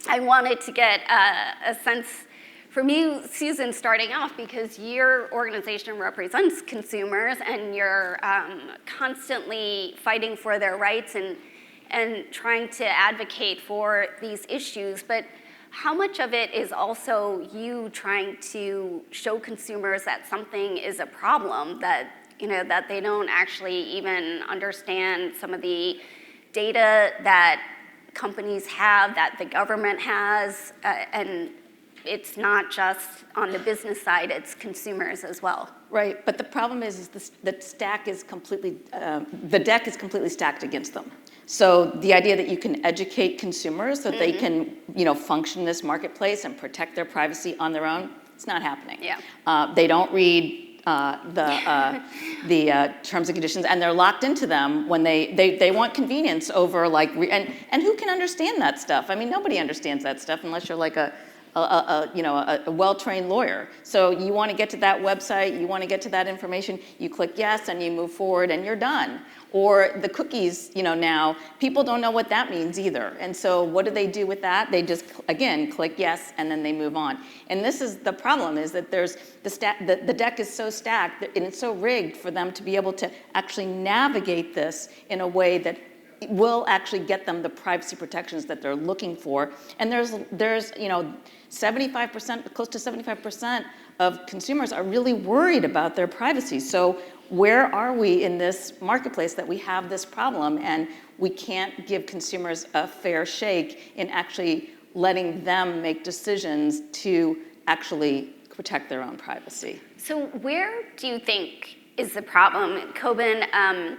I wanted to get a sense from you, Susan, starting off, because your organization represents consumers and you're constantly fighting for their rights and trying to advocate for these issues. But how much of it is also you trying to show consumers that something is a problem, that that they don't actually even understand some of the data that companies have, that the government has, and it's not just on the business side, it's consumers as well. Right, but the problem is the deck is completely stacked against them. So the idea that you can educate consumers so that they can, function in this marketplace and protect their privacy on their own, it's not happening. Yeah. They don't read the terms and conditions, and they're locked into them when they want convenience over and who can understand that stuff? I mean, nobody understands that stuff unless you're like a well-trained lawyer. So you want to get to that website, you want to get to that information, you click yes and you move forward and you're done. Or the cookies, now people don't know what that means either. And so what do they do with that? They just, again, click yes and then they move on. And this is the problem, is that there's the deck is so stacked and it's so rigged for them to be able to actually navigate this in a way that will actually get them the privacy protections that they're looking for. And there's 75%, close to 75% of consumers are really worried about their privacy. So where are we in this marketplace that we have this problem and we can't give consumers a fair shake in actually letting them make decisions to actually protect their own privacy? So where do you think is the problem? Coben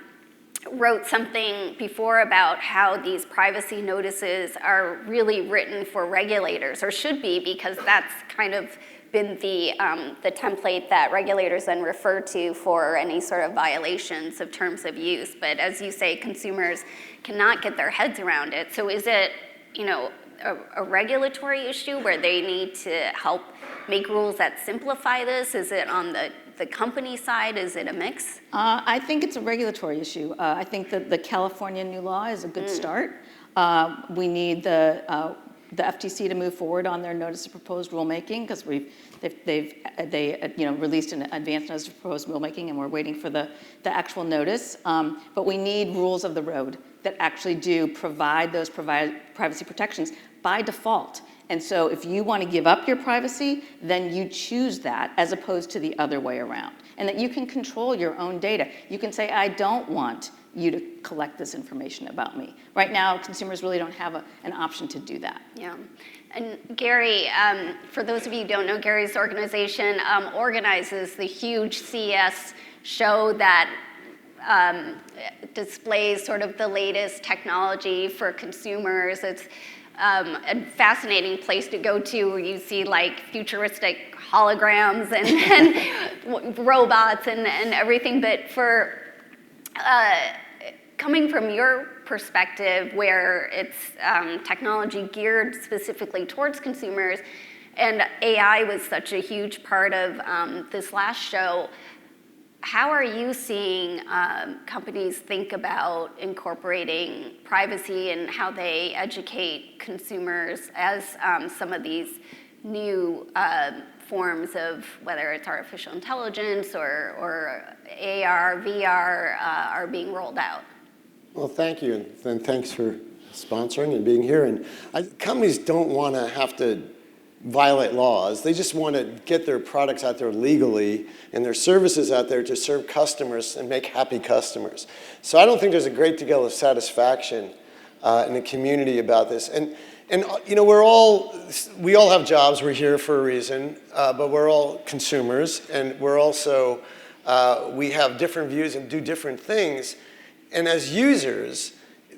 wrote something before about how these privacy notices are really written for regulators, or should be, because that's kind of been the template that regulators then refer to for any sort of violations of terms of use. But as you say, consumers cannot get their heads around it. So is it, a regulatory issue where they need to help make rules that simplify this? Is it on the company side? Is it a mix? I think it's a regulatory issue. I think that the California new law is a good start. We need the FTC to move forward on their notice of proposed rulemaking, because they released an advance notice of proposed rulemaking, and we're waiting for the actual notice. But we need rules of the road that actually do provide those privacy protections by default. And so if you want to give up your privacy, then you choose that as opposed to the other way around. And that you can control your own data. You can say, I don't want you to collect this information about me. Right now, consumers really don't have an option to do that. Yeah. And Gary, for those of you who don't know, Gary's organization organizes the huge CES show that displays sort of the latest technology for consumers. It's a fascinating place to go to, where you see like futuristic holograms and robots and everything. But for coming from your perspective, where it's technology geared specifically towards consumers, and AI was such a huge part of this last show, how are you seeing companies think about incorporating privacy and how they educate consumers as some of these new forms of, whether it's artificial intelligence or AR, VR, are being rolled out? Well, thank you, and thanks for sponsoring and being here. And companies don't want to have to violate laws. They just want to get their products out there legally and their services out there to serve customers and make happy customers. So I don't think there's a great deal of satisfaction in the community about this. And we all have jobs. We're here for a reason, but we're all consumers, and we're also we have different views and do different things. And as users,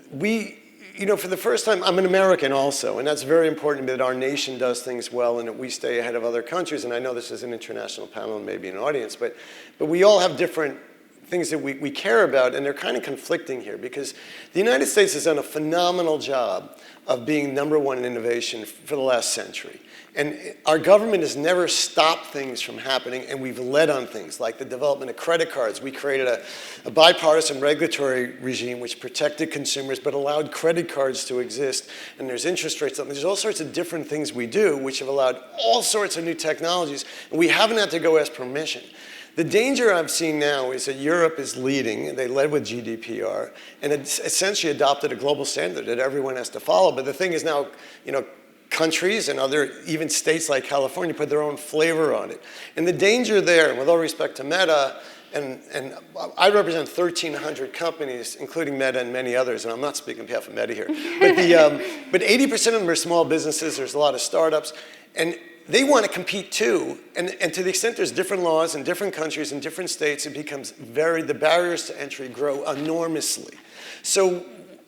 for the first time, I'm an American also, and that's very important that our nation does things well and that we stay ahead of other countries. And I know this is an international panel and maybe an audience, but we all have different things that we care about, and they're kind of conflicting here because the United States has done a phenomenal job of being #1 in innovation for the last century. And our government has never stopped things from happening, and we've led on things like the development of credit cards. We created a bipartisan regulatory regime which protected consumers but allowed credit cards to exist, and there's interest rates. There's all sorts of different things we do which have allowed all sorts of new technologies, and we haven't had to go ask permission. The danger I've seen now is that Europe is leading, and they led with GDPR, and it's essentially adopted a global standard that everyone has to follow. But the thing is now, countries and even states like California put their own flavor on it. And the danger there, and with all respect to Meta, and I represent 1,300 companies, including Meta and many others, and I'm not speaking on behalf of Meta here. But 80% of them are small businesses. There's a lot of startups, and they want to compete too. And to the extent there's different laws in different countries and different states, it becomes the barriers to entry grow enormously. So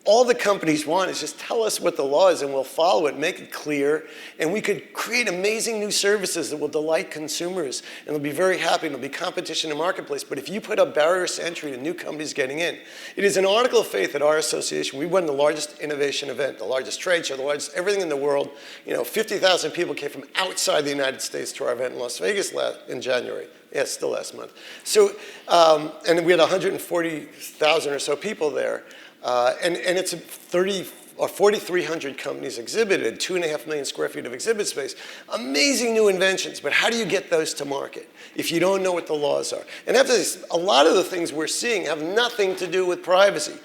all the companies want is just tell us what the law is and we'll follow it, make it clear, and we could create amazing new services that will delight consumers, and they'll be very happy, and there'll be competition in the marketplace. But if you put up barriers to entry to new companies getting in, it is an article of faith at our association. We run the largest innovation event, the largest trade show, the largest everything in the world. 50,000 people came from outside the United States to our event in Las Vegas in January. Yeah, still last month. So, and we had 140,000 or so people there. And it's 4,300 companies exhibited, 2.5 million square feet of exhibit space. Amazing new inventions, but how do you get those to market if you don't know what the laws are? And after this, a lot of the things we're seeing have nothing to do with privacy.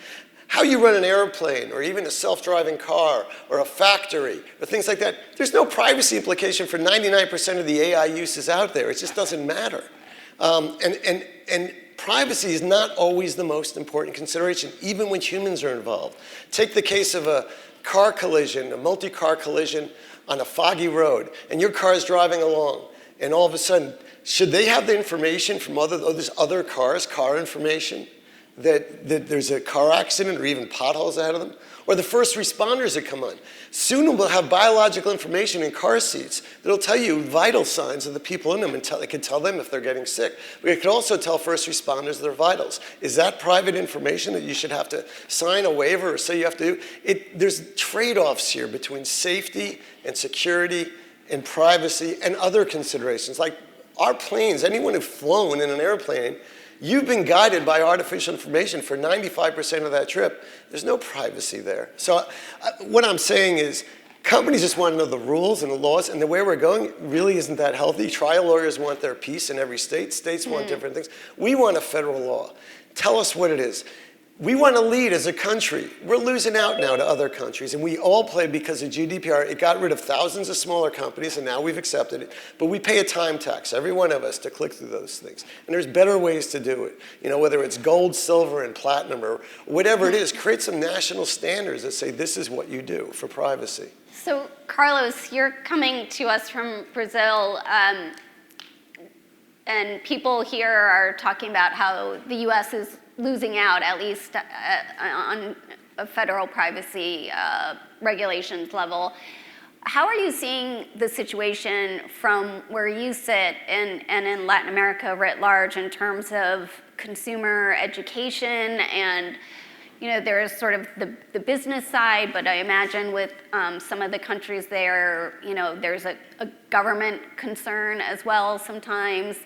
How you run an airplane, or even a self-driving car, or a factory, or things like that, there's no privacy implication for 99% of the AI uses out there. It just doesn't matter. And privacy is not always the most important consideration, even when humans are involved. Take the case of a car collision, a multi-car collision on a foggy road, and your car is driving along, and all of a sudden, should they have the information from those other cars, car information, that there's a car accident or even potholes ahead of them? Or the first responders that come on. Soon we'll have biological information in car seats that'll tell you vital signs of the people in them, and it can tell them if they're getting sick. But it can also tell first responders their vitals. Is that private information that you should have to sign a waiver or say you have to do? There's trade-offs here between safety and security and privacy and other considerations. Like our planes, anyone who's flown in an airplane, you've been guided by artificial information for 95% of that trip. There's no privacy there. So what I'm saying is companies just want to know the rules and the laws, and the way we're going really isn't that healthy. Trial lawyers want their piece in every state. States want different things. We want a federal law. Tell us what it is. We want to lead as a country. We're losing out now to other countries, and we all play because of GDPR. It got rid of thousands of smaller companies, and now we've accepted it. But we pay a time tax, every one of us, to click through those things. And there's better ways to do it. Whether it's gold, silver, and platinum, or whatever it is, create some national standards that say this is what you do for privacy. So, Carlos, you're coming to us from Brazil, and people here are talking about how the U.S. is losing out, at least on a federal privacy regulations level. How are you seeing the situation from where you sit and in Latin America writ large in terms of consumer education? And there is sort of the business side, but I imagine with some of the countries there, there's a government concern as well sometimes.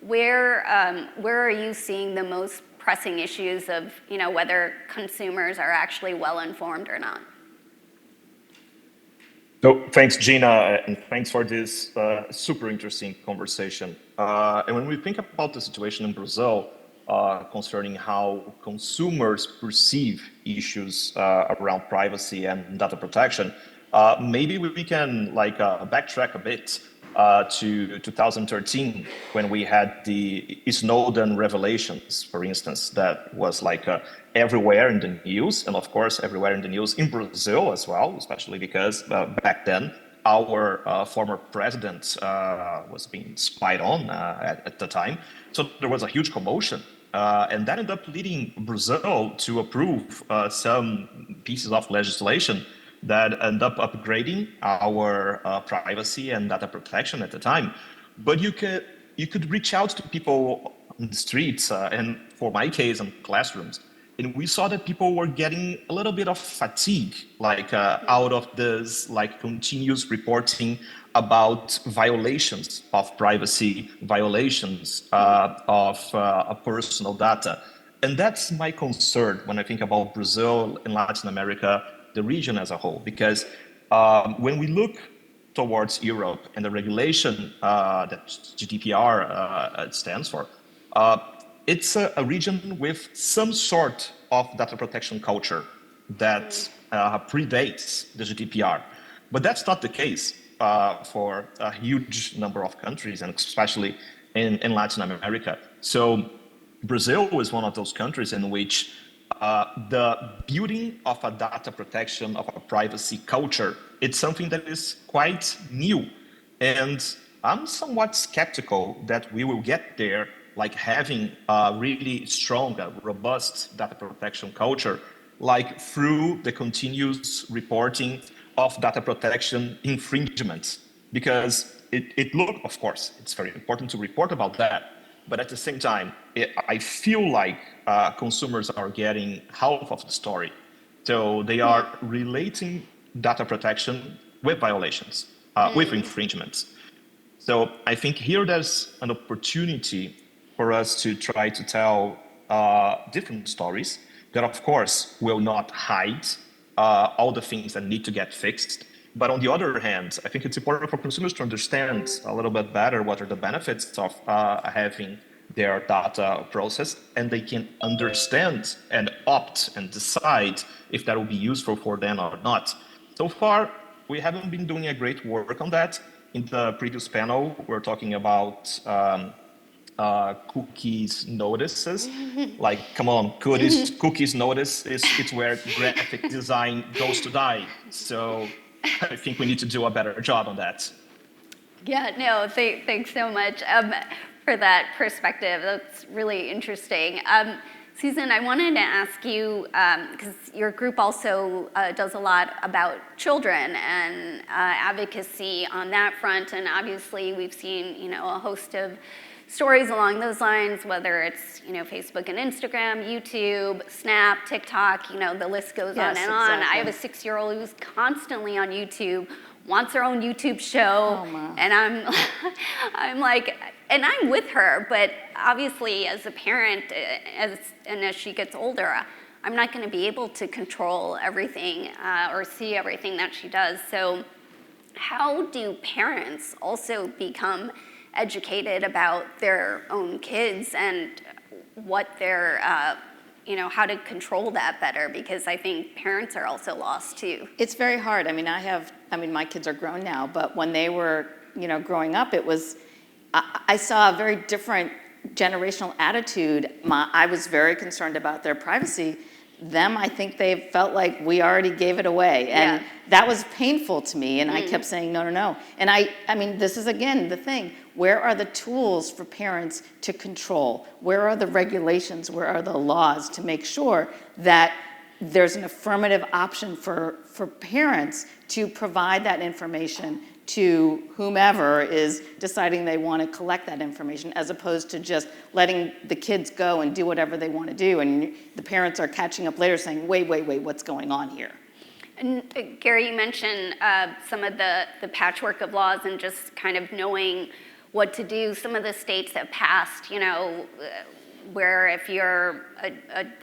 Where are you seeing the most pressing issues of whether consumers are actually well informed or not? So thanks, Gina, and thanks for this super interesting conversation. And when we think about the situation in Brazil concerning how consumers perceive issues around privacy and data protection, maybe we can backtrack a bit to 2013, when we had the Snowden revelations, for instance, that was everywhere in the news, and of course everywhere in the news in Brazil as well, especially because back then our former president was being spied on at the time. So there was a huge commotion. And that ended up leading Brazil to approve some pieces of legislation that end up upgrading our privacy and data protection at the time. But you could reach out to people on the streets and for my case, in classrooms. And we saw that people were getting a little bit of fatigue, like out of this, like continuous reporting about violations of privacy, violations of personal data. And that's my concern when I think about Brazil and Latin America, the region as a whole, because when we look towards Europe and the regulation that GDPR stands for, it's a region with some sort of data protection culture that predates the GDPR. But that's not the case for a huge number of countries, and especially in Latin America. So Brazil is one of those countries in which the building of a data protection, of a privacy culture, it's something that is quite new. And I'm somewhat skeptical that we will get there, like having a really strong, robust data protection culture, like through the continuous reporting of data protection infringements. Because of course, it's very important to report about that. But at the same time, I feel like consumers are getting half of the story. So they are relating data protection with violations, with infringements. So I think here there's an opportunity for us to try to tell different stories that, of course, will not hide all the things that need to get fixed. But on the other hand, I think it's important for consumers to understand a little bit better what are the benefits of having their data processed, and they can understand and opt and decide if that will be useful for them or not. So far, we haven't been doing a great work on that. In the previous panel, we're talking about cookies notices. Like, come on, cookies notice it's where graphic design goes to die. So I think we need to do a better job on that. Yeah, no, thanks so much for that perspective. That's really interesting. Susan, I wanted to ask you, because your group also does a lot about children and advocacy on that front, and obviously we've seen, a host of stories along those lines, whether it's, Facebook and Instagram, YouTube, Snap, TikTok, the list goes on and on. Exactly. I have a 6-year-old who's constantly on YouTube, wants her own YouTube show, and I'm like, and I'm with her, but obviously as a parent, as she gets older, I'm not going to be able to control everything or see everything that she does. So how do parents also become educated about their own kids and what they're, how to control that better? Because I think parents are also lost too. It's very hard. My kids are grown now, but when they were, growing up, I saw a very different generational attitude. I was very concerned about their privacy. I think they felt like we already gave it away. And that was painful to me. And I kept saying, no. And this is, again, the thing. Where are the tools for parents to control? Where are the regulations? Where are the laws to make sure that there's an affirmative option for parents to provide that information to whomever is deciding they want to collect that information, as opposed to just letting the kids go and do whatever they want to do, and the parents are catching up later saying, wait, what's going on here? And Gary, you mentioned some of the patchwork of laws and just kind of knowing what to do. Some of the states have passed, where if you're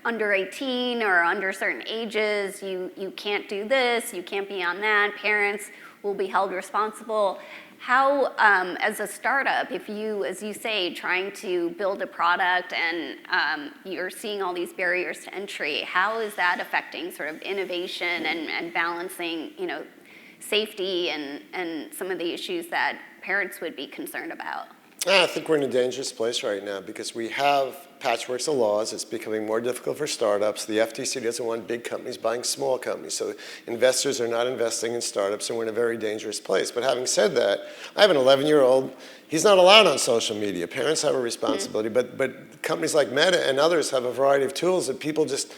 under 18 or under certain ages, you can't do this, you can't be on that, parents will be held responsible. How, as a startup, if you, as you say, trying to build a product and you're seeing all these barriers to entry, how is that affecting sort of innovation and balancing, safety and some of the issues that parents would be concerned about? I think we're in a dangerous place right now because we have patchworks of laws. It's becoming more difficult for startups. The FTC doesn't want big companies buying small companies. So investors are not investing in startups, and we're in a very dangerous place. But having said that, I have an 11-year-old. He's not allowed on social media. Parents have a responsibility, but companies like Meta and others have a variety of tools that people just,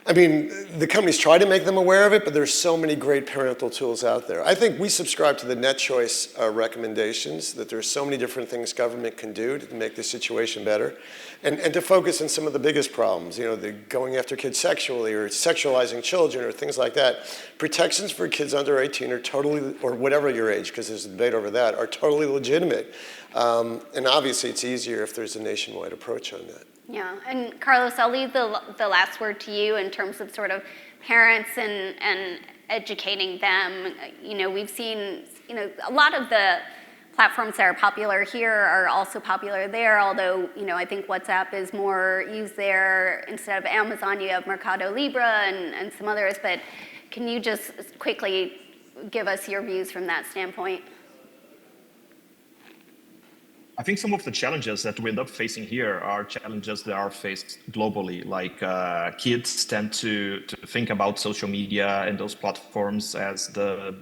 I mean, the companies try to make them aware of it, but there's so many great parental tools out there. I think we subscribe to the net choice recommendations, that there's so many different things government can do to make the situation better, and to focus on some of the biggest problems, the going after kids sexually or sexualizing children or things like that. Protections for kids under 18 are totally, or whatever your age, because there's a debate over that, are totally legitimate. And obviously it's easier if there's a nationwide approach on that. Yeah, and Carlos, I'll leave the last word to you in terms of sort of parents and educating them. We've seen, a lot of the platforms that are popular here are also popular there, although, I think WhatsApp is more used there. Instead of Amazon, you have Mercado Libre and some others, but can you just quickly give us your views from that standpoint? I think some of the challenges that we end up facing here are challenges that are faced globally. Like kids tend to think about social media and those platforms as the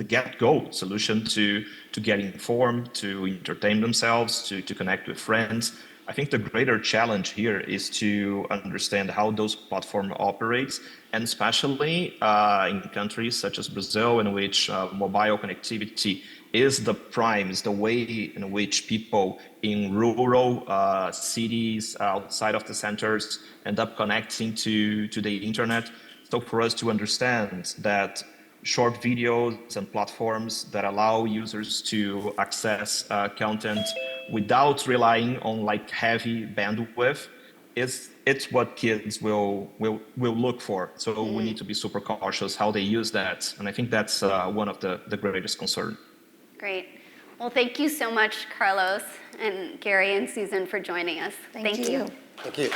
get-go solution to get informed, to entertain themselves, to connect with friends. I think the greater challenge here is to understand how those platforms operate, and especially in countries such as Brazil, in which mobile connectivity is the prime, is the way in which people in rural cities outside of the centers end up connecting to the internet. So for us to understand that short videos and platforms that allow users to access content without relying on heavy bandwidth, it's what kids will look for. So we need to be super cautious how they use that. And I think that's one of the greatest concerns. Great. Well, thank you so much, Carlos and Gary and Susan, for joining us. Thank you. Thank you.